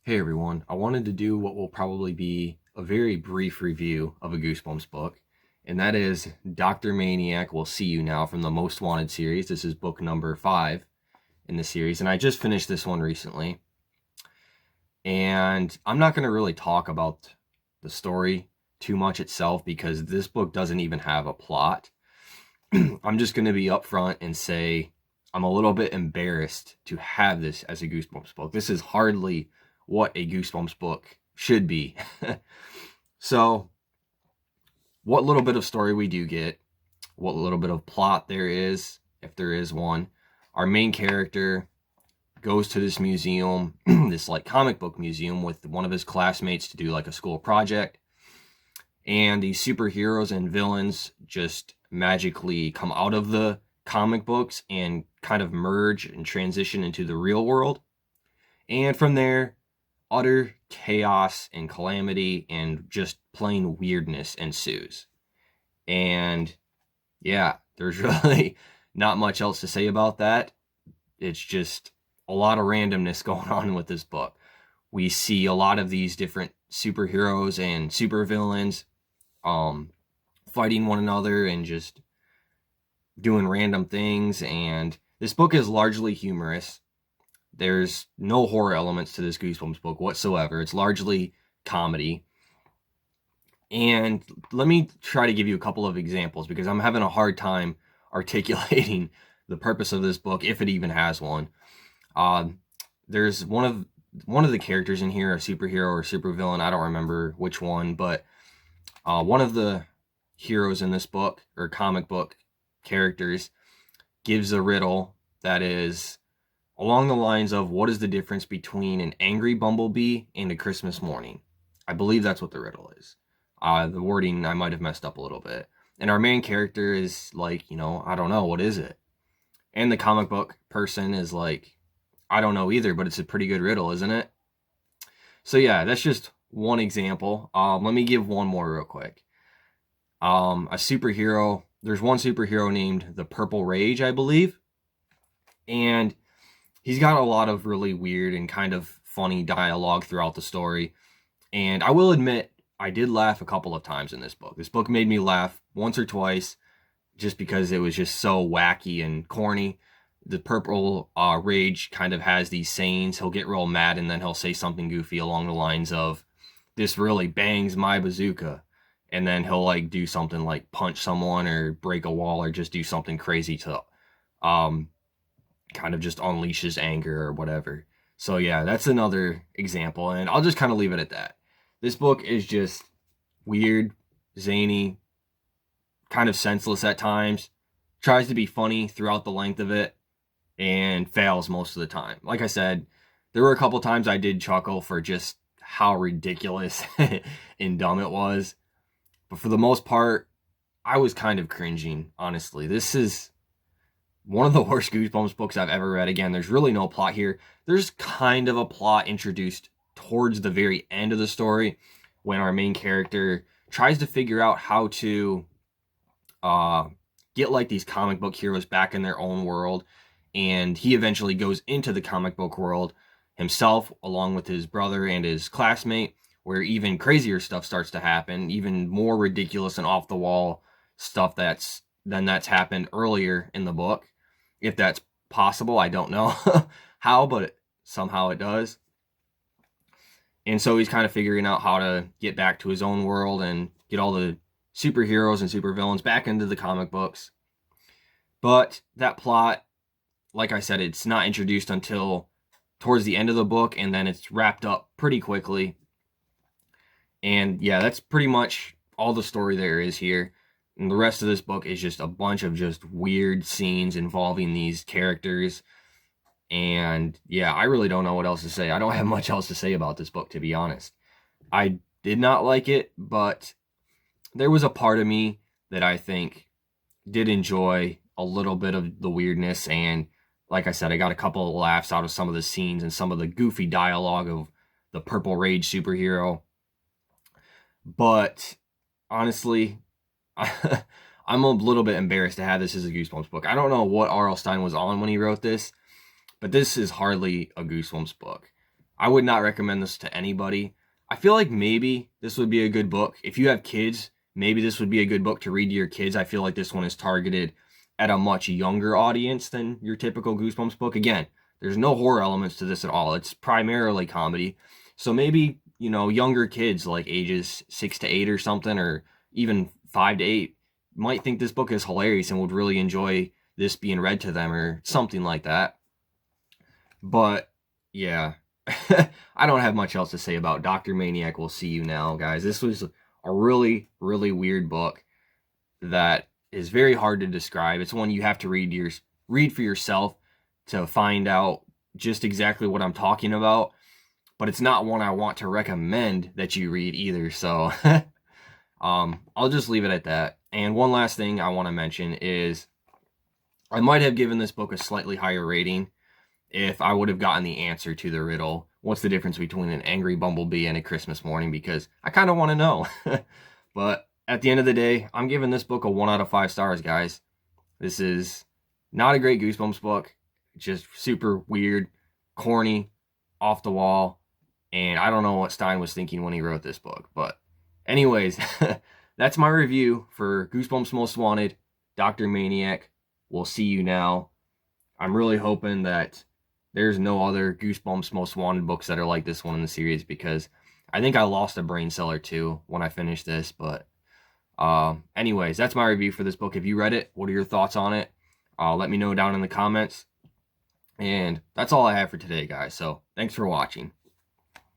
Hey everyone, I wanted to do what will probably be a very brief review of a Goosebumps book, and that is Dr. Maniac Will See You Now from the Most Wanted series. This is book number 5 in the series, and I just finished this one recently. And I'm not going to really talk about the story too much itself because this book doesn't even have a plot. I'm just going to be upfront and say I'm a little bit embarrassed to have this as a Goosebumps book. This is hardly what a Goosebumps book should be. So, what little bit of story we do get, what little bit of plot there is, if there is one, our main character goes to this museum, this like comic book museum with one of his classmates to do like a school project. And these superheroes and villains just magically come out of the comic books and kind of merge and transition into the real world. And from there, utter chaos and calamity and just plain weirdness ensues. And yeah, there's really not much else to say about that. It's just a lot of randomness going on with this book. We see a lot of these different superheroes and supervillains fighting one another and just doing random things. And this book is largely humorous. There's no horror elements to this Goosebumps book whatsoever. It's largely comedy. And let me try to give you a couple of examples because I'm having a hard time articulating the purpose of this book, if it even has one. There's one of the characters in here, a superhero or supervillain. I don't remember which one, but one of the heroes in this book or comic book characters gives a riddle that is along the lines of, what is the difference between an angry bumblebee and a Christmas morning? I believe that's what the riddle is. The wording I might have messed up a little bit. And our main character is like, I don't know, what is it? And the comic book person is like, I don't know either, but it's a pretty good riddle, isn't it? So that's just one example. Let me give one more real quick. A superhero, there's one superhero named the Purple Rage, I believe. And he's got a lot of really weird and kind of funny dialogue throughout the story. And I will admit, I did laugh a couple of times in this book. This book made me laugh once or twice just because it was just so wacky and corny. The Purple Rage kind of has these sayings. He'll get real mad and then he'll say something goofy along the lines of, "This really bangs my bazooka." And then he'll like do something like punch someone or break a wall or just do something crazy to kind of just unleashes anger or whatever. So yeah, that's another example, and I'll just kind of leave it at that. This book is just weird, zany, kind of senseless at times, tries to be funny throughout the length of it, and fails most of the time. Like I said, there were a couple times I did chuckle for just how ridiculous and dumb it was. But for the most part, I was kind of cringing, honestly. This is one of the worst Goosebumps books I've ever read. Again, there's really no plot here. There's kind of a plot introduced towards the very end of the story when our main character tries to figure out how to get like these comic book heroes back in their own world. And he eventually goes into the comic book world himself, along with his brother and his classmate, where even crazier stuff starts to happen, even more ridiculous and off the wall stuff that's happened earlier in the book. If that's possible, I don't know how, but somehow it does. And so he's kind of figuring out how to get back to his own world and get all the superheroes and supervillains back into the comic books. But that plot, like I said, it's not introduced until towards the end of the book, and then it's wrapped up pretty quickly. And yeah, that's pretty much all the story there is here. And the rest of this book is just a bunch of just weird scenes involving these characters. And yeah, I really don't know what else to say. I don't have much else to say about this book, to be honest. I did not like it, but there was a part of me that I think did enjoy a little bit of the weirdness. And like I said, I got a couple of laughs out of some of the scenes and some of the goofy dialogue of the Purple Rage superhero. But honestly, I'm a little bit embarrassed to have this as a Goosebumps book. I don't know what R.L. Stine was on when he wrote this, but this is hardly a Goosebumps book. I would not recommend this to anybody. I feel like maybe this would be a good book. If you have kids, maybe this would be a good book to read to your kids. I feel like this one is targeted at a much younger audience than your typical Goosebumps book. Again, there's no horror elements to this at all. It's primarily comedy. So maybe, you know, younger kids like ages 6 to 8 or something, or even 5 to 8, might think this book is hilarious and would really enjoy this being read to them or something like that. But yeah, I don't have much else to say about Dr. Maniac Will See You Now, guys. This was a really, really weird book that is very hard to describe. It's one you have to read for yourself to find out just exactly what I'm talking about. But it's not one I want to recommend that you read either. So I'll just leave it at that. And one last thing I want to mention is I might have given this book a slightly higher rating if I would have gotten the answer to the riddle. What's the difference between an angry bumblebee and a Christmas morning? Because I kind of want to know. But at the end of the day, I'm giving this book a 1 out of 5 stars, guys. This is not a great Goosebumps book. Just super weird, corny, off the wall. And I don't know what Stein was thinking when he wrote this book. But anyways, that's my review for Goosebumps Most Wanted, Dr. Maniac. We'll See You Now. I'm really hoping that there's no other Goosebumps Most Wanted books that are like this one in the series, because I think I lost a brain cell or two when I finished this. But anyways, that's my review for this book. Have you read it? What are your thoughts on it? Let me know down in the comments. And that's all I have for today, guys. So thanks for watching.